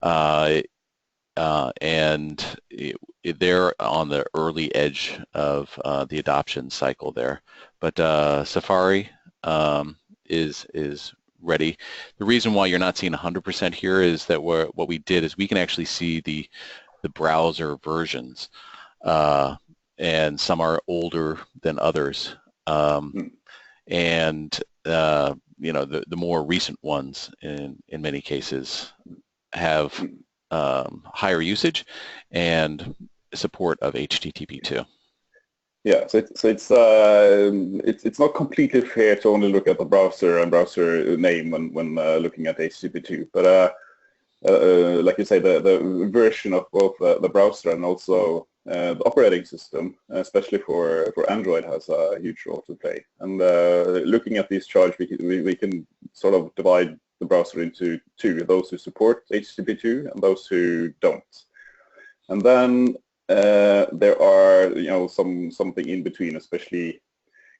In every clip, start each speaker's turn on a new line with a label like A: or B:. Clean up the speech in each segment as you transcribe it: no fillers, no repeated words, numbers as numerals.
A: and they're on the early edge of the adoption cycle there. But Safari is ready. The reason why you're not seeing 100% here is that what we did is we can actually see the browser versions, and some are older than others. And the more recent ones in many cases have higher usage and support of HTTP2.
B: Yeah, so it's not completely fair to only look at the browser and browser name when looking at HTTP2, but like you say, the version of both the browser and also the operating system, especially for Android, has a huge role to play. And looking at these charts, we can sort of divide the browser into two: those who support HTTP2 and those who don't. And then there are something in between, especially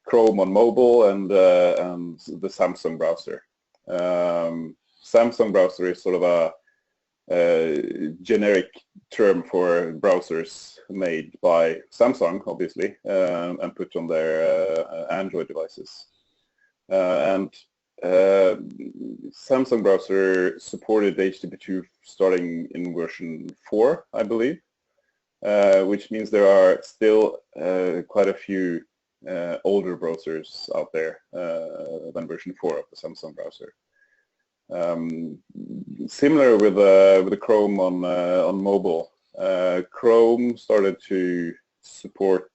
B: Chrome on mobile and the Samsung browser. Samsung browser is sort of a generic term for browsers made by Samsung, obviously, and put on their Android devices. And Samsung browser supported HTTP2 starting in version 4, I believe, which means there are still quite a few older browsers out there than version 4 of the Samsung browser. Similar with the Chrome on mobile. Chrome started to support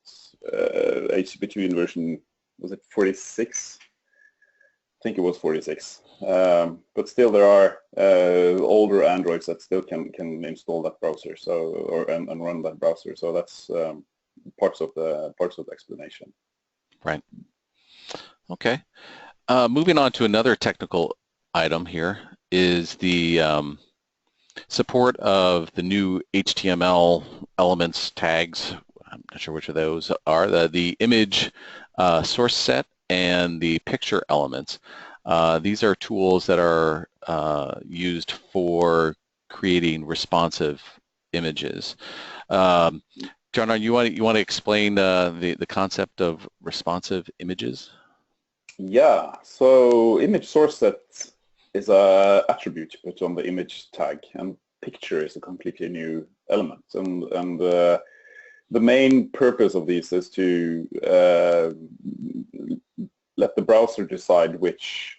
B: HTTP2 in version, was it 46? I think it was 46. But still, there are older Androids that still can install that browser, and run that browser. So that's parts of the explanation.
A: Right. Okay. Moving on to another technical item here is the support of the new HTML elements tags. I'm not sure which of those are the image source set and the picture elements. These are tools that are used for creating responsive images. John, you want to explain the concept of responsive images?
B: Yeah. So image source set is an attribute put on the image tag, and picture is a completely new element. And the main purpose of these is to let the browser decide which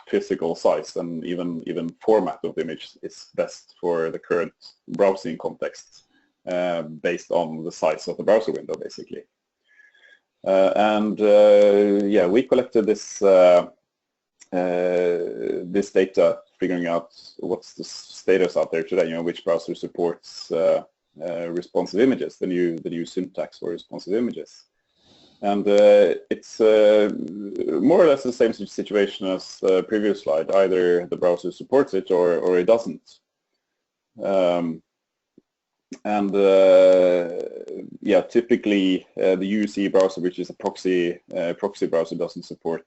B: physical size and even format of the image is best for the current browsing context, based on the size of the browser window, basically. Yeah, we collected this this data, figuring out what's the status out there today. Which browser supports responsive images, the new syntax for responsive images. And it's more or less the same situation as the previous slide. Either the browser supports it or it doesn't. Yeah, typically the UC browser, which is a proxy browser, doesn't support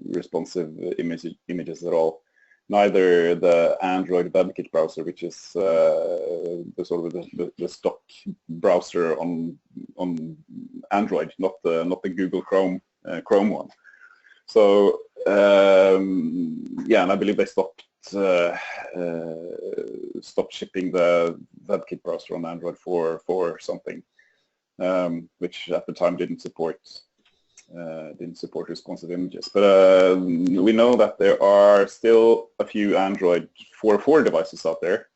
B: responsive images at all. Neither the Android WebKit browser, which is the sort of the stock browser on Android, not the Google Chrome one. So yeah, and I believe they stopped shipping the WebKit browser on Android for something, which at the time didn't support responsive images. But we know that there are still a few Android 4.4 devices out there,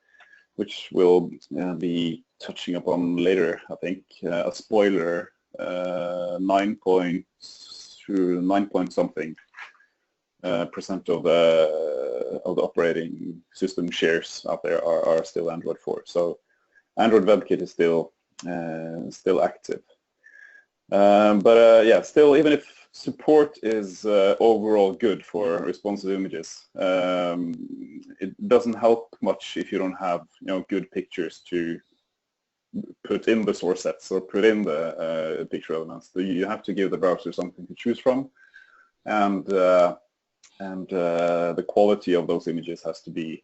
B: which we'll be touching upon later, I think. A spoiler, 9 point something percent of the operating system shares out there are still Android 4. So Android WebKit is still active. But yeah, still, even if support is overall good for responsive images, it doesn't help much if you don't have good pictures to put in the source sets or put in the picture elements. You have to give the browser something to choose from, and the quality of those images has to be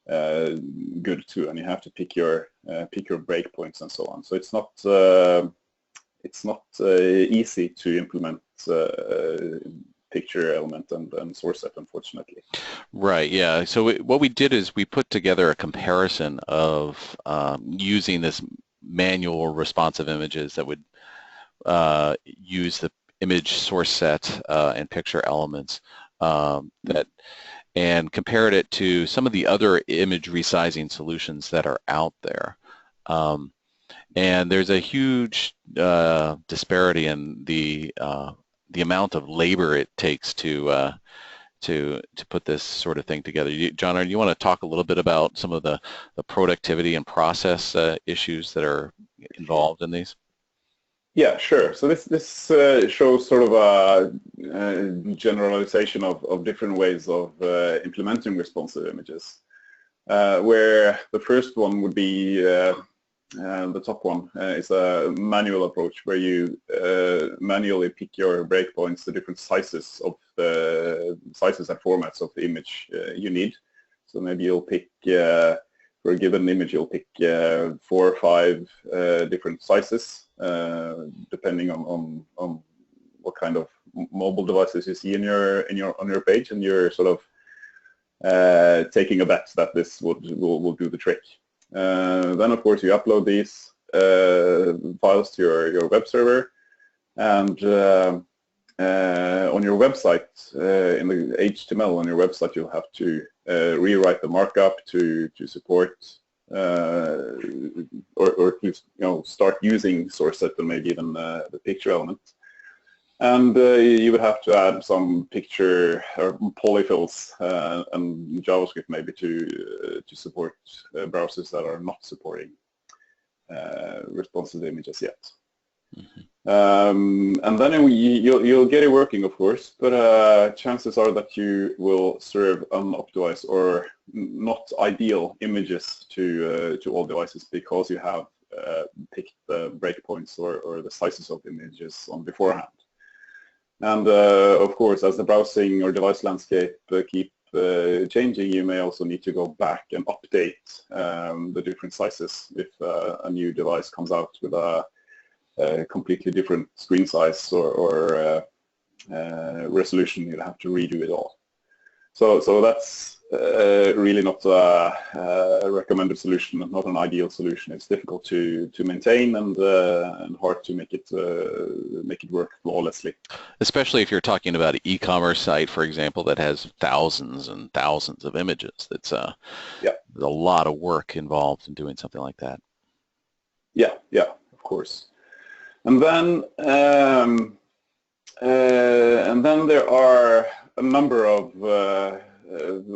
B: good too, and you have to pick your breakpoints and so on. So it's not easy to implement picture element and source set, unfortunately.
A: Right, yeah. So what we did is we put together a comparison of using this manual responsive images that would use the image source set and picture elements and compared it to some of the other image resizing solutions that are out there. And there's a huge disparity in the amount of labor it takes to put this sort of thing together. John, do you want to talk a little bit about some of the productivity and process issues that are involved in these?
B: Yeah, sure. So this shows sort of a generalization of different ways of implementing responsive images, where the first one would be the top one is a manual approach where you manually pick your breakpoints, the different sizes of the sizes and formats of the image you need. So maybe you'll pick for a given image, you'll pick 4 or 5 different sizes, depending on what kind of mobile devices you see on your page, and you're sort of taking a bet that this will do the trick. Then of course you upload these files to your web server, and on your website, in the HTML on your website, you'll have to rewrite the markup to support or at least start using source set and maybe even the picture element. And you would have to add some picture or polyfills and JavaScript maybe to support browsers that are not supporting responsive images yet. Mm-hmm. And then you'll get it working, of course, but chances are that you will serve unoptimized or not ideal images to all devices because you have picked the breakpoints or the sizes of images on beforehand. And of course, as the browsing or device landscape keep changing, you may also need to go back and update the different sizes if a new device comes out with a completely different screen size or resolution. You'll have to redo it all. So that's really not a recommended solution, not an ideal solution. It's difficult to maintain and hard to make it work flawlessly.
A: Especially if you're talking about an e-commerce site, for example, that has thousands and thousands of images. That's there's a lot of work involved in doing something like that.
B: Yeah, of course. And then there are a number of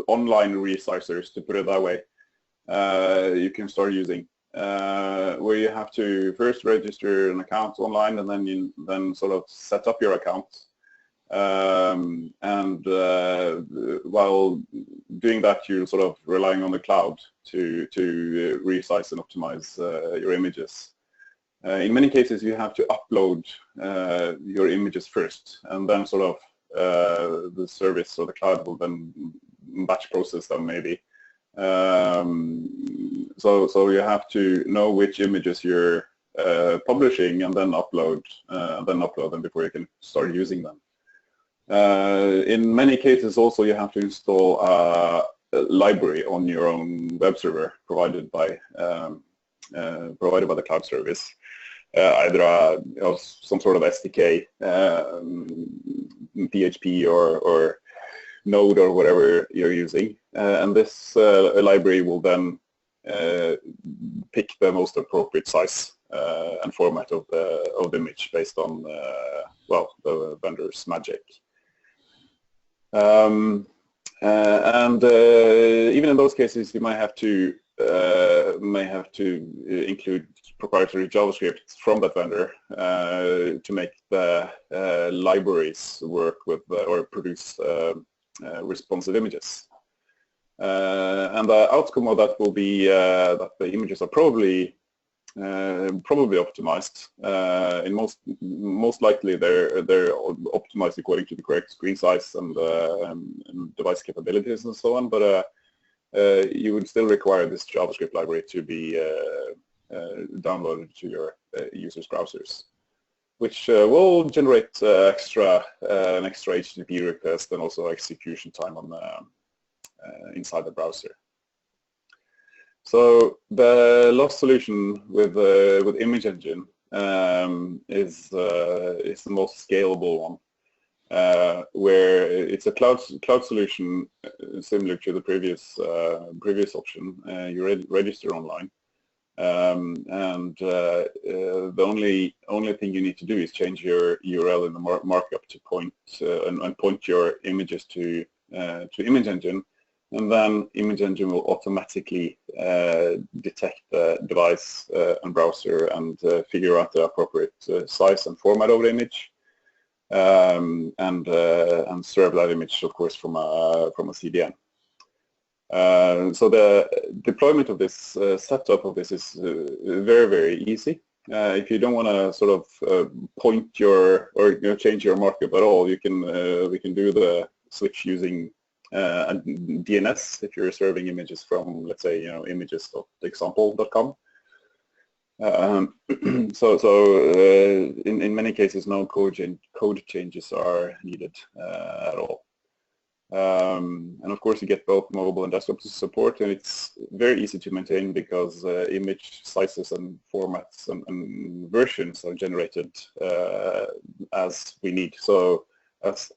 B: online resizers, to put it that way, you can start using, where you have to first register an account online and then sort of set up your account. While doing that, you're sort of relying on the cloud to resize and optimize your images. In many cases, you have to upload your images first, and then sort of the service or the cloud will then batch process them maybe. So you have to know which images you're publishing and then upload them before you can start using them. In many cases, also you have to install a library on your own web server provided by the cloud service. Either some sort of SDK, PHP or Node or whatever you're using, and this library will then pick the most appropriate size and format of the image based on the vendor's magic. And even in those cases, you might have to include proprietary JavaScript from that vendor to make the libraries work with or produce responsive images. And the outcome of that will be that the images are probably optimized. In most likely, they're optimized according to the correct screen size and device capabilities and so on. But you would still require this JavaScript library to be downloaded to your users' browsers, which will generate an extra HTTP request and also execution time on inside the browser. So the last solution with Image Engine is the most scalable one, where it's a cloud solution similar to the previous option. You register online, and the only thing you need to do is change your URL in the markup to point and point your images to Image Engine. And then Image Engine will automatically detect the device and browser and figure out the appropriate size and format of the image, and serve that image, of course, from a CDN. So the deployment of this, setup of this is very, very easy. If you don't want to sort of point your or change your markup at all, you can we can do the switch using DNS if you're serving images from, let's say, images.example.com. In many cases, no code changes are needed at all. And of course, you get both mobile and desktop support, and it's very easy to maintain because image sizes and formats and versions are generated as we need. So as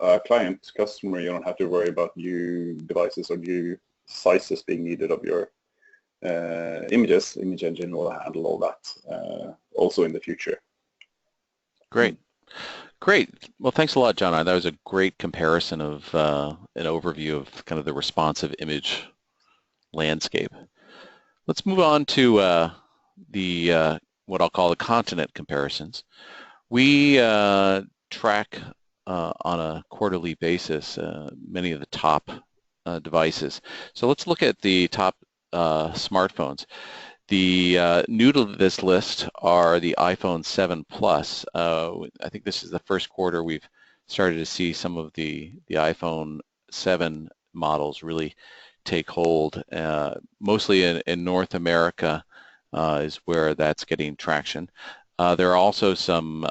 B: a client customer, you don't have to worry about new devices or new sizes being needed of your images. Image Engine will handle all that also in the future.
A: Great. Great. Well, thanks a lot, John. That was a great comparison of an overview of kind of the responsive image landscape. Let's move on to the what I'll call the continent comparisons. We track on a quarterly basis many of the top devices. So let's look at the top smartphones. The new to this list are the iPhone 7 Plus. I think this is the first quarter we've started to see some of the iPhone 7 models really take hold. Mostly in North America is where that's getting traction. There are also some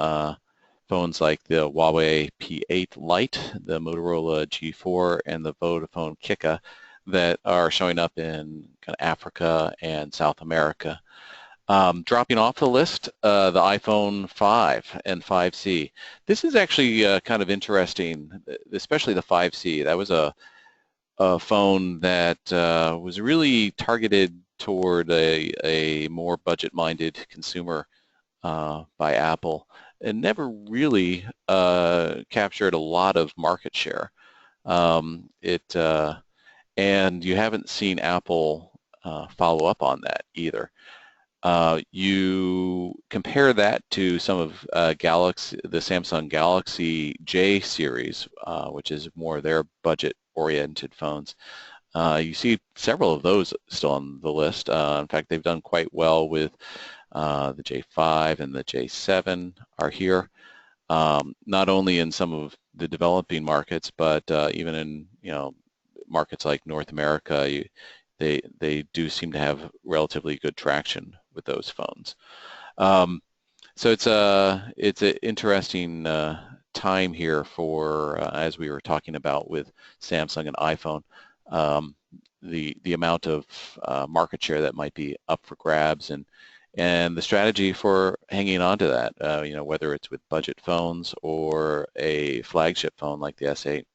A: phones like the Huawei P8 Lite, the Motorola G4, and the Vodafone Kika that are showing up in kind of Africa and South America. Dropping off the list, the iPhone 5 and 5C. This is actually kind of interesting, especially the 5C. That was a phone that was really targeted toward a more budget-minded consumer by Apple, and never really captured a lot of market share. And you haven't seen Apple follow up on that either. You compare that to some of the Samsung Galaxy J series, which is more their budget-oriented phones. You see several of those still on the list. In fact, they've done quite well with the J5 and the J7 are here. Not only in some of the developing markets, but even in markets like North America, they do seem to have relatively good traction with those phones. So it's an interesting time here for, as we were talking about with Samsung and iPhone, the amount of market share that might be up for grabs, and the strategy for hanging on to that, whether it's with budget phones or a flagship phone like the S8.